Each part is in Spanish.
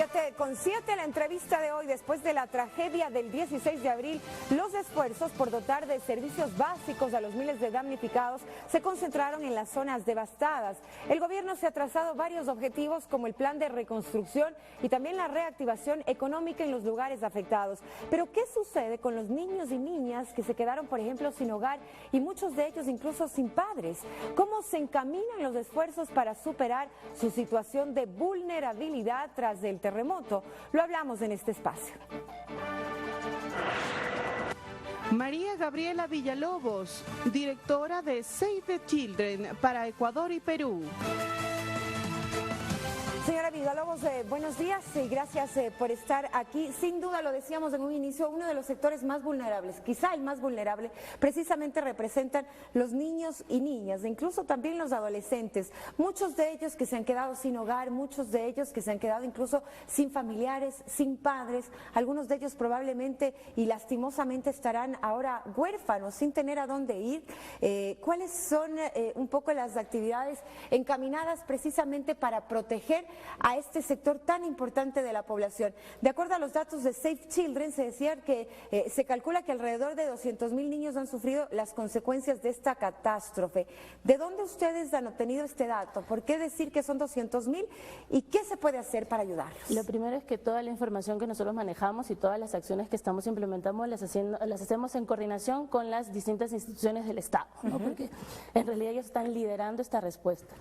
7:07, la entrevista de hoy, después de la tragedia del 16 de abril, los esfuerzos por dotar de servicios básicos a los miles de damnificados se concentraron en las zonas devastadas. El gobierno se ha trazado varios objetivos como el plan de reconstrucción y también la reactivación económica en los lugares afectados. Pero ¿qué sucede con los niños y niñas que se quedaron, por ejemplo, sin hogar y muchos de ellos incluso sin padres? ¿Cómo se encaminan los esfuerzos para superar su situación de vulnerabilidad tras el terremoto? Lo hablamos en este espacio. María Gabriela Villalobos, directora de Save the Children para Ecuador y Perú. Señora Villalobos, buenos días y gracias por estar aquí. Sin duda, lo decíamos en un inicio, uno de los sectores más vulnerables, quizá el más vulnerable, precisamente representan los niños y niñas, incluso también los adolescentes. Muchos de ellos que se han quedado sin hogar, muchos de ellos que se han quedado incluso sin familiares, sin padres, algunos de ellos probablemente y lastimosamente estarán ahora huérfanos, sin tener a dónde ir. ¿Cuáles son un poco las actividades encaminadas precisamente para proteger a este sector tan importante de la población? De acuerdo a los datos de Save Children, se decía que se calcula que alrededor de 200,000 niños han sufrido las consecuencias de esta catástrofe. ¿De dónde ustedes han obtenido este dato? ¿Por qué decir que son 200,000? ¿Y qué se puede hacer para ayudarlos? Lo primero es que toda la información que nosotros manejamos y todas las acciones que estamos implementando las hacemos en coordinación con las distintas instituciones del Estado, ¿no? Porque en realidad ellos están liderando esta respuesta.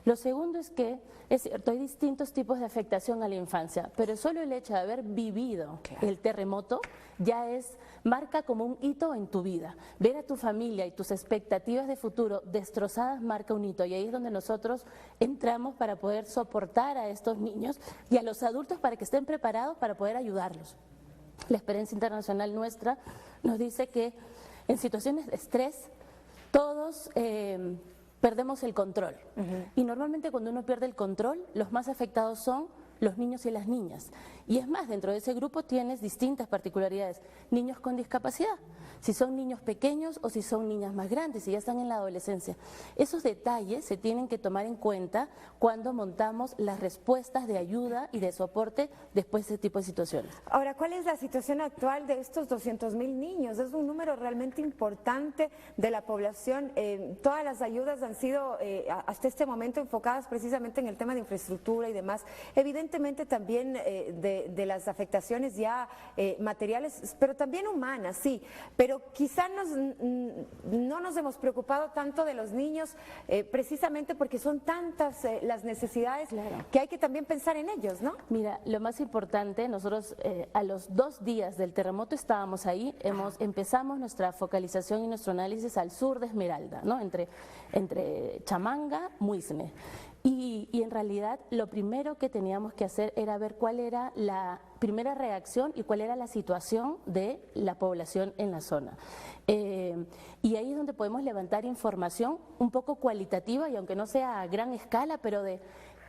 Lo segundo es que, es cierto, hay distintos tipos de afectación a la infancia, pero solo el hecho de haber vivido el terremoto ya marca como un hito en tu vida. Ver a tu familia y tus expectativas de futuro destrozadas marca un hito, y ahí es donde nosotros entramos para poder soportar a estos niños y a los adultos para que estén preparados para poder ayudarlos. La experiencia internacional nuestra nos dice que en situaciones de estrés todos perdemos el control. Y normalmente cuando uno pierde el control, los más afectados son los niños y las niñas. Y es más, dentro de ese grupo tienes distintas particularidades. Niños con discapacidad, si son niños pequeños o si son niñas más grandes, si ya están en la adolescencia. Esos detalles se tienen que tomar en cuenta cuando montamos las respuestas de ayuda y de soporte después de ese tipo de situaciones. Ahora, ¿cuál es la situación actual de estos 200,000 niños? Es un número realmente importante de la población. Todas las ayudas han sido hasta este momento enfocadas precisamente en el tema de infraestructura y demás. Evidentemente también de las afectaciones ya materiales, pero también humanas, sí. Pero quizá no nos hemos preocupado tanto de los niños precisamente porque son tantas las necesidades que hay que también pensar en ellos, ¿no? Mira, lo más importante, nosotros a los 2 días del terremoto estábamos ahí, empezamos nuestra focalización y nuestro análisis al sur de Esmeralda, ¿no? Entre Chamanga, Muisne. Y en realidad lo primero que teníamos que hacer era ver cuál era la primera reacción y cuál era la situación de la población en la zona. Y ahí es donde podemos levantar información un poco cualitativa, y aunque no sea a gran escala, pero de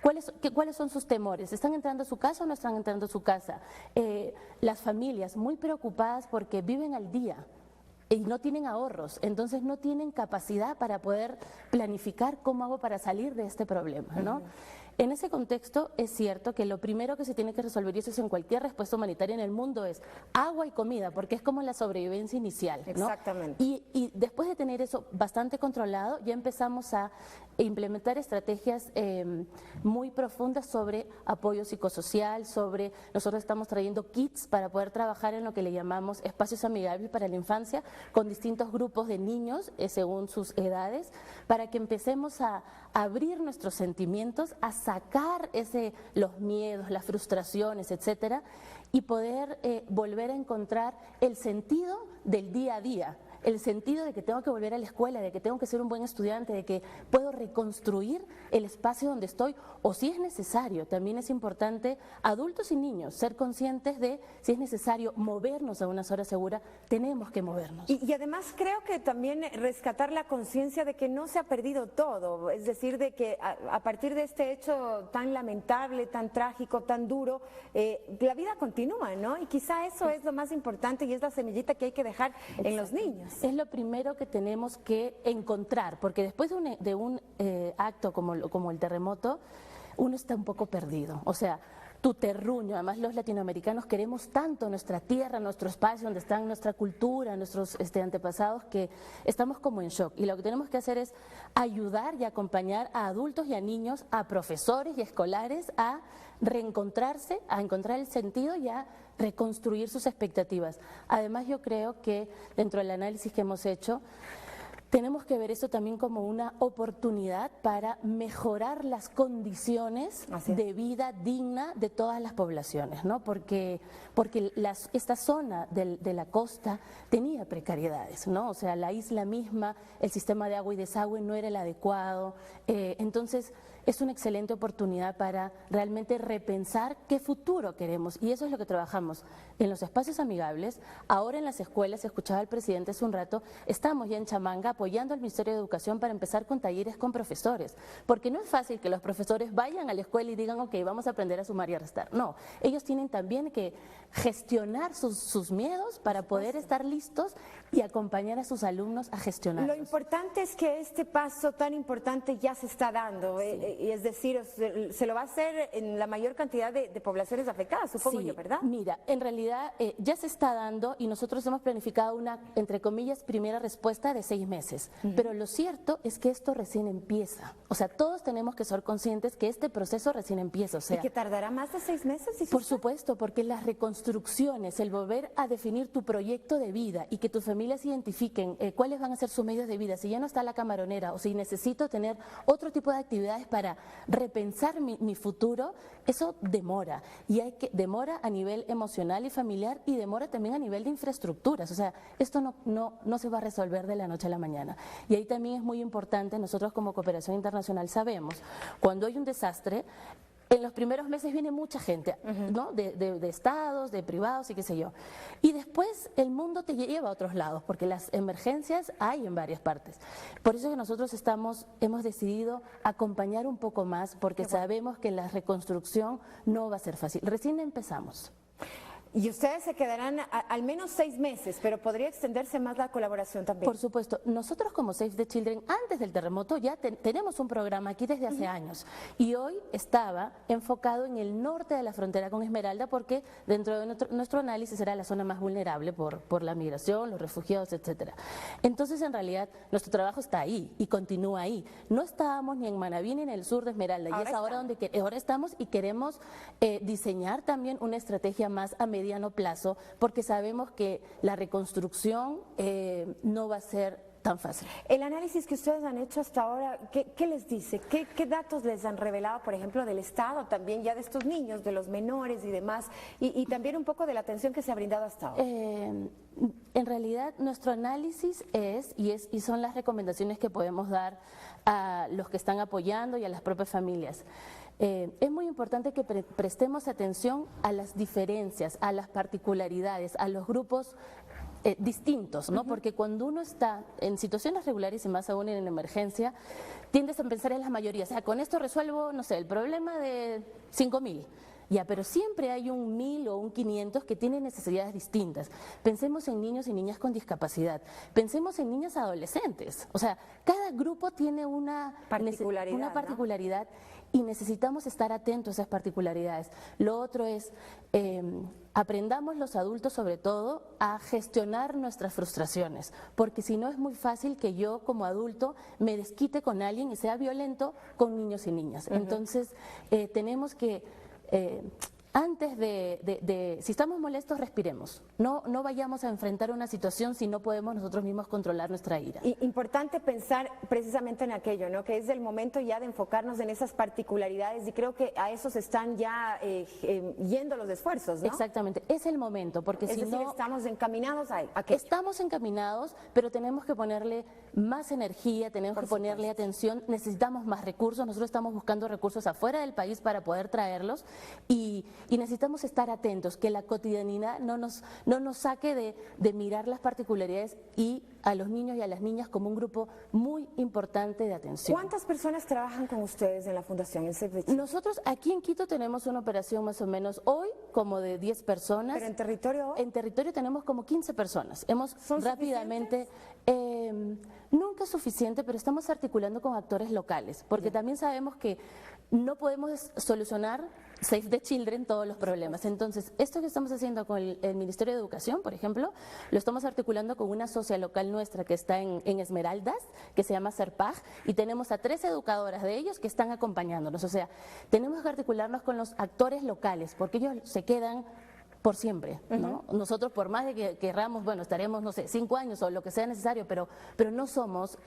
¿cuáles son sus temores? ¿Están entrando a su casa o no están entrando a su casa? Las familias muy preocupadas porque viven al día y no tienen ahorros, entonces no tienen capacidad para poder planificar cómo hago para salir de este problema, ¿no? En ese contexto es cierto que lo primero que se tiene que resolver, y eso es en cualquier respuesta humanitaria en el mundo, es agua y comida, porque es como la sobrevivencia inicial, ¿no? Exactamente. Y después de tener eso bastante controlado, ya empezamos a implementar estrategias muy profundas sobre apoyo psicosocial, nosotros estamos trayendo kits para poder trabajar en lo que le llamamos espacios amigables para la infancia, con distintos grupos de niños según sus edades, para que empecemos a abrir nuestros sentimientos, a sacar los miedos, las frustraciones, etcétera, y poder volver a encontrar el sentido del día a día. El sentido de que tengo que volver a la escuela, de que tengo que ser un buen estudiante, de que puedo reconstruir el espacio donde estoy, o si es necesario, también es importante, adultos y niños, ser conscientes de si es necesario movernos a una zona segura, tenemos que movernos. Y además creo que también rescatar la conciencia de que no se ha perdido todo, es decir, de que a partir de este hecho tan lamentable, tan trágico, tan duro, la vida continúa, ¿no? Y quizá eso es lo más importante y es la semillita que hay que dejar en los niños. Es lo primero que tenemos que encontrar, porque después de un acto como el terremoto, uno está un poco perdido. O sea, tu terruño. Además, los latinoamericanos queremos tanto nuestra tierra, nuestro espacio, donde están nuestra cultura, nuestros antepasados, que estamos como en shock. Y lo que tenemos que hacer es ayudar y acompañar a adultos y a niños, a profesores y escolares a reencontrarse, a encontrar el sentido y a reconstruir sus expectativas. Además, yo creo que dentro del análisis que hemos hecho, tenemos que ver esto también como una oportunidad para mejorar las condiciones de vida digna de todas las poblaciones, ¿no? Porque esta zona de la costa tenía precariedades, ¿no? O sea, la isla misma, el sistema de agua y desagüe no era el adecuado, entonces es una excelente oportunidad para realmente repensar qué futuro queremos, y eso es lo que trabajamos en los espacios amigables. Ahora en las escuelas, escuchaba al presidente hace un rato, estamos ya en Chamanga apoyando al Ministerio de Educación para empezar con talleres con profesores, porque no es fácil que los profesores vayan a la escuela y digan, ok, vamos a aprender a sumar y a restar. No, ellos tienen también que gestionar sus miedos para poder estar listos y acompañar a sus alumnos a gestionarlos. Lo importante es que este paso tan importante ya se está dando, y es decir, se lo va a hacer en la mayor cantidad de poblaciones afectadas, supongo yo, ¿verdad? Mira, en realidad ya se está dando, y nosotros hemos planificado una, entre comillas, primera respuesta de 6 meses, pero lo cierto es que esto recién empieza. O sea, todos tenemos que ser conscientes que este proceso recién empieza. O sea, ¿y que tardará más de 6 meses? Por supuesto, porque las reconstrucciones, el volver a definir tu proyecto de vida y que tus familias identifiquen cuáles van a ser sus medios de vida, si ya no está la camaronera o si necesito tener otro tipo de actividades para repensar mi futuro, eso demora, y demora a nivel emocional y familiar, y demora también a nivel de infraestructuras. O sea, esto no se va a resolver de la noche a la mañana. Y ahí también es muy importante, nosotros como Cooperación Internacional sabemos, cuando hay un desastre, en los primeros meses viene mucha gente, ¿no? De estados, de privados y qué sé yo. Y después el mundo te lleva a otros lados, porque las emergencias hay en varias partes. Por eso que nosotros hemos decidido acompañar un poco más, porque sabemos que la reconstrucción no va a ser fácil. Recién empezamos. Y ustedes se quedarán al menos 6 meses, pero podría extenderse más la colaboración también. Por supuesto. Nosotros como Save the Children, antes del terremoto, ya tenemos un programa aquí desde hace años. Y hoy estaba enfocado en el norte de la frontera con Esmeralda, porque dentro de nuestro análisis era la zona más vulnerable por la migración, los refugiados, etcétera. Entonces, en realidad, nuestro trabajo está ahí y continúa ahí. No estábamos ni en Manabí ni en el sur de Esmeralda. Y es ahora donde ahora estamos, y queremos diseñar también una estrategia más a mediano plazo, porque sabemos que la reconstrucción no va a ser tan fácil. El análisis que ustedes han hecho hasta ahora, ¿qué les dice? ¿Qué datos les han revelado, por ejemplo, del Estado, también ya de estos niños, de los menores y demás, y también un poco de la atención que se ha brindado hasta ahora? En realidad, nuestro análisis y son las recomendaciones que podemos dar a los que están apoyando y a las propias familias. Es muy importante que prestemos atención a las diferencias, a las particularidades, a los grupos distintos, ¿no? Porque cuando uno está en situaciones regulares y más aún en emergencia, tiendes a pensar en las mayorías. O sea, con esto resuelvo, no sé, el problema de 5.000. Ya, pero siempre hay un 1.000 o un 500 que tienen necesidades distintas. Pensemos en niños y niñas con discapacidad. Pensemos en niñas adolescentes. O sea, cada grupo tiene una particularidad, ¿no? Y necesitamos estar atentos a esas particularidades. Lo otro es, aprendamos los adultos sobre todo a gestionar nuestras frustraciones, porque si no es muy fácil que yo como adulto me desquite con alguien y sea violento con niños y niñas. Entonces, tenemos que... antes si estamos molestos, respiremos. No vayamos a enfrentar una situación si no podemos nosotros mismos controlar nuestra ira. Importante pensar precisamente en aquello, ¿no? Que es el momento ya de enfocarnos en esas particularidades, y creo que a eso se están ya yendo los esfuerzos, ¿no? Exactamente, es el momento, porque si no... estamos encaminados a aquello. Estamos encaminados, pero tenemos que ponerle más energía, tenemos que ponerle atención, necesitamos más recursos. Nosotros estamos buscando recursos afuera del país para poder traerlos, y necesitamos estar atentos, que la cotidianidad no nos saque de mirar las particularidades y a los niños y a las niñas como un grupo muy importante de atención. ¿Cuántas personas trabajan con ustedes en la Fundación, en Save the Children? Nosotros aquí en Quito tenemos una operación más o menos hoy como de 10 personas. ¿Pero en territorio? En territorio tenemos como 15 personas. Hemos ¿Son rápidamente... nunca es suficiente, pero estamos articulando con actores locales, porque también sabemos que no podemos solucionar Save the Children todos los problemas. Entonces, esto que estamos haciendo con el Ministerio de Educación, por ejemplo, lo estamos articulando con una socia local nuestra que está en Esmeraldas, que se llama Serpag, y tenemos a 3 educadoras de ellos que están acompañándonos. O sea, tenemos que articularnos con los actores locales, porque ellos se quedan por siempre, ¿no? Nosotros, por más de que querramos, bueno, estaremos, no sé, 5 años o lo que sea necesario, pero no somos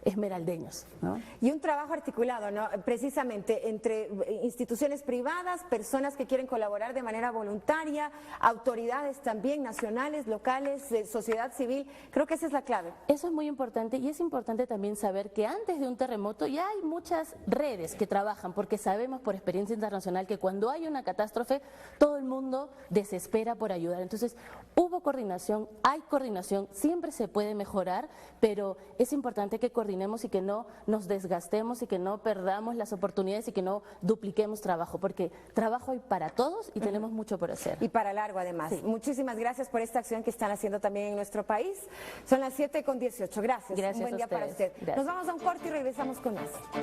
esmeraldeños, ¿no? Y un trabajo articulado, ¿no? Precisamente entre instituciones privadas, personas que quieren colaborar de manera voluntaria, autoridades también nacionales, locales, sociedad civil. Creo que esa es la clave. Eso es muy importante, y es importante también saber que antes de un terremoto ya hay muchas redes que trabajan, porque sabemos por experiencia internacional que cuando hay una catástrofe todo el mundo desespera por ayudar. Entonces, hubo coordinación, hay coordinación, siempre se puede mejorar, pero es importante que coordinemos y que no nos desgastemos y que no perdamos las oportunidades y que no dupliquemos trabajo, porque trabajo hay para todos y tenemos mucho por hacer. Y para largo, además. Sí. Muchísimas gracias por esta acción que están haciendo también en nuestro país. Son las 7:18. Gracias. Gracias Un buen a día para ustedes. usted. Gracias. Nos vamos a un corte y regresamos con más.